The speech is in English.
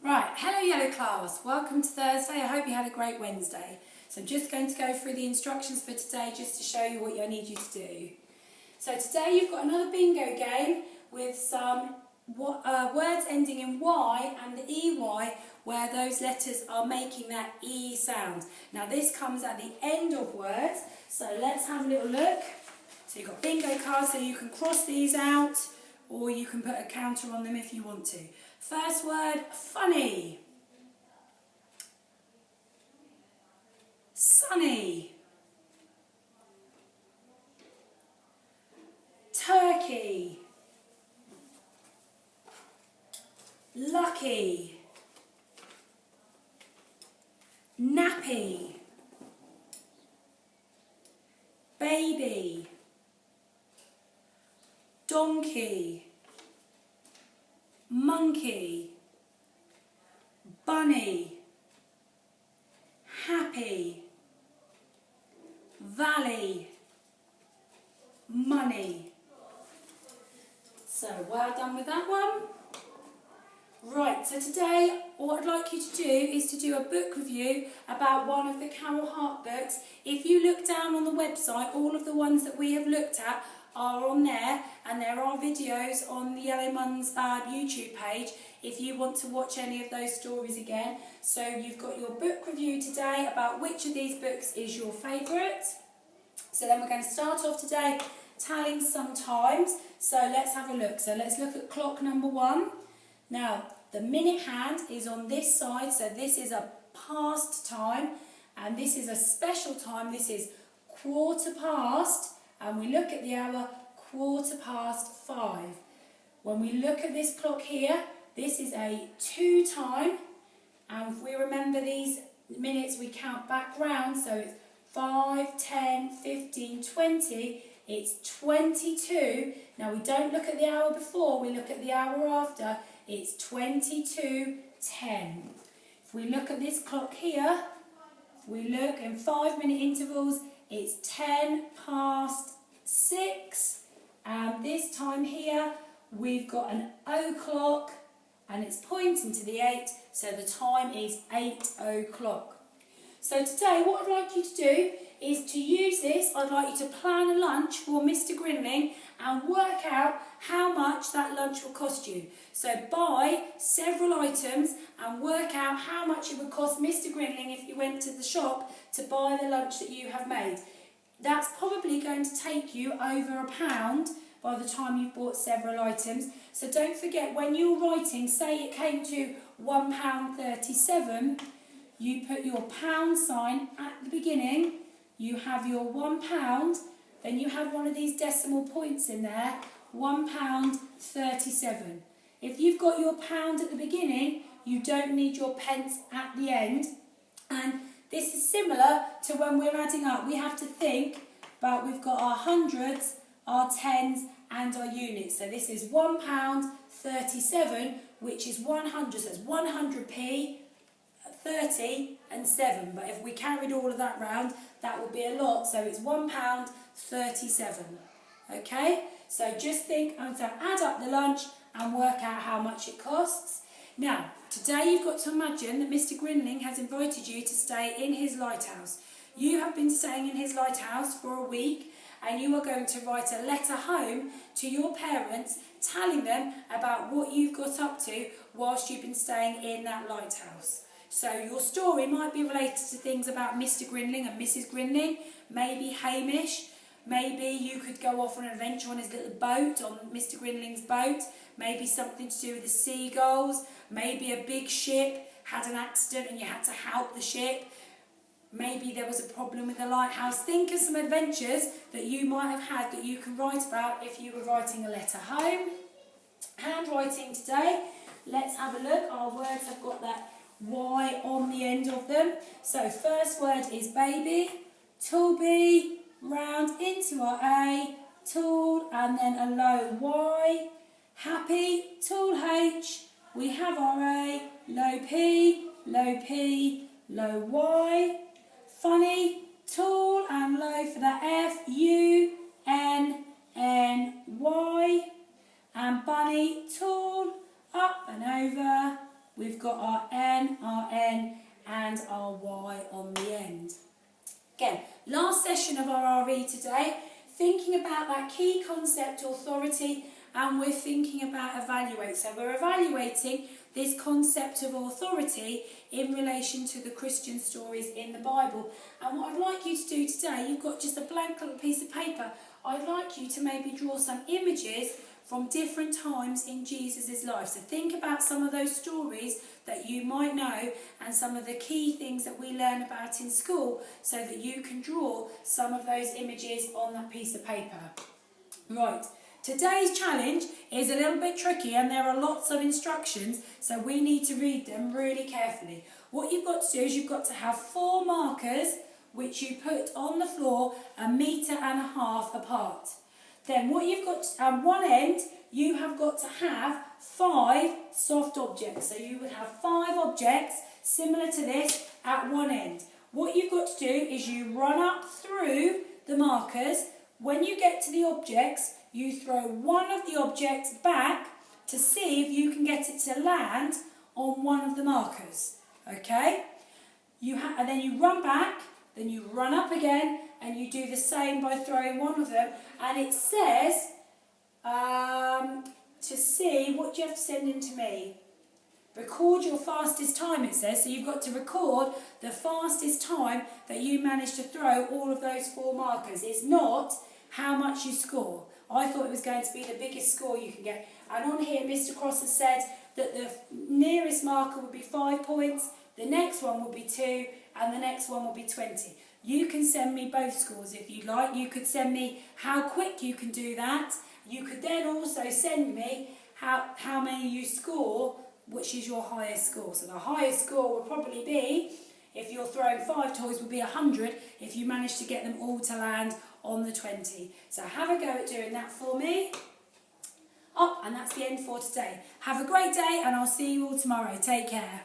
Right, hello Yellow class, welcome to Thursday. I hope you had a great Wednesday. So I'm just going to go through the instructions for today just to show you what I need you to do. So today you've got another bingo game with some words ending in Y and EY where those letters are making that E sound. Now this comes at the end of words, so let's have a little look. So you've got bingo cards so you can cross these out or you can put a counter on them if you want to. First word, funny. Sunny. Turkey. Lucky. Nappy. Baby. Donkey. Monkey. Bunny. Happy. Valley. Money. So well done with that one. Right, so today what I'd like you to do is to do a book review about one of the Carol Hart books. If you look down on the website, all of the ones that we have looked at are on there, and there are videos on the Yellow Munns YouTube page if you want to watch any of those stories again. So you've got your book review today about which of these books is your favourite. So then we're going to start off today tallying some times. So let's have a look. So let's look at clock number 1. Now the minute hand is on this side, so this is a past time and this is a special time. This is 1/4 and we look at the hour 5:15. When we look at this clock here, this is a 2 time, and if we remember these minutes we count back round, so it's 5, 10, 15, 20, it's 22. Now we don't look at the hour before, we look at the hour after, it's 22:10. If we look at this clock here, if we look in 5-minute intervals, it's 6:10, and this time here we've got an o'clock and it's pointing to the 8, so the time is 8:00. So today what I'd like you to do is to use this. I'd like you to plan a lunch for Mr. Grinling and work out how much that lunch will cost you. So buy several items and work out how much it would cost Mr. Grinling if you went to the shop to buy the lunch that you have made. That's probably going to take you over £1 by the time you've bought several items. So don't forget, when you're writing, say it came to £1.37, you put your pound sign at the beginning, you have your £1, then you have one of these decimal points in there, £1.37. If you've got your pound at the beginning, you don't need your pence at the end. And this is similar to when we're adding up. We have to think about, we've got our hundreds, our tens and our units. So this is £1.37, which is 100, so it's 100p, 30 and 7. But if we carried all of that round, that would be a lot. So it's £1.37. Okay, so just think, so add up the lunch and work out how much it costs. Now, today you've got to imagine that Mr. Grinling has invited you to stay in his lighthouse. You have been staying in his lighthouse for a week, and you are going to write a letter home to your parents telling them about what you've got up to whilst you've been staying in that lighthouse. So your story might be related to things about Mr. Grinling and Mrs. Grinling, maybe Hamish, maybe you could go off on an adventure on his little boat, on Mr. Grinling's boat, maybe something to do with the seagulls, maybe a big ship had an accident and you had to help the ship, maybe there was a problem with the lighthouse. Think of some adventures that you might have had that you can write about if you were writing a letter home. Handwriting today, let's have a look. Our words have got that Y on the end of them. So first word is baby, tall B, round into our A, tall and then a low Y. Happy, tall H, we have our A, low P, low P, low Y. Funny, tall and low for the F, U, N, N, Y. And bunny, tall, up and over, we've got our N, and our Y on the end. Again, last session of our RE today, thinking about that key concept, authority, and we're thinking about evaluate. So we're evaluating this concept of authority in relation to the Christian stories in the Bible. And what I'd like you to do today, you've got just a blank little piece of paper. I'd like you to maybe draw some images from different times in Jesus' life. So think about some of those stories that you might know and some of the key things that we learn about in school so that you can draw some of those images on that piece of paper. Right, today's challenge is a little bit tricky and there are lots of instructions, so we need to read them really carefully. What you've got to do is you've got to have 4 markers which you put on the floor 1.5 meters apart. Then what you've got at one end, you have got to have 5 soft objects. So you would have 5 objects similar to this at one end. What you've got to do is you run up through the markers. When you get to the objects, you throw one of the objects back to see if you can get it to land on one of the markers. Okay? And then you run back, then you run up again, and you do the same by throwing one of them. And it says, to see, what do you have to send in to me? Record your fastest time, it says. So you've got to record the fastest time that you managed to throw all of those 4 markers. It's not how much you score. I thought it was going to be the biggest score you can get. And on here, Mr. Cross has said that the nearest marker would be 5 points, the next one would be 2, and the next one will be 20. You can send me both scores if you like. You could send me how quick you can do that. You could then also send me how many you score, which is your highest score. So the highest score will probably be, if you're throwing 5 toys, will be 100 if you manage to get them all to land on the 20. So have a go at doing that for me. Oh, and that's the end for today. Have a great day and I'll see you all tomorrow. Take care.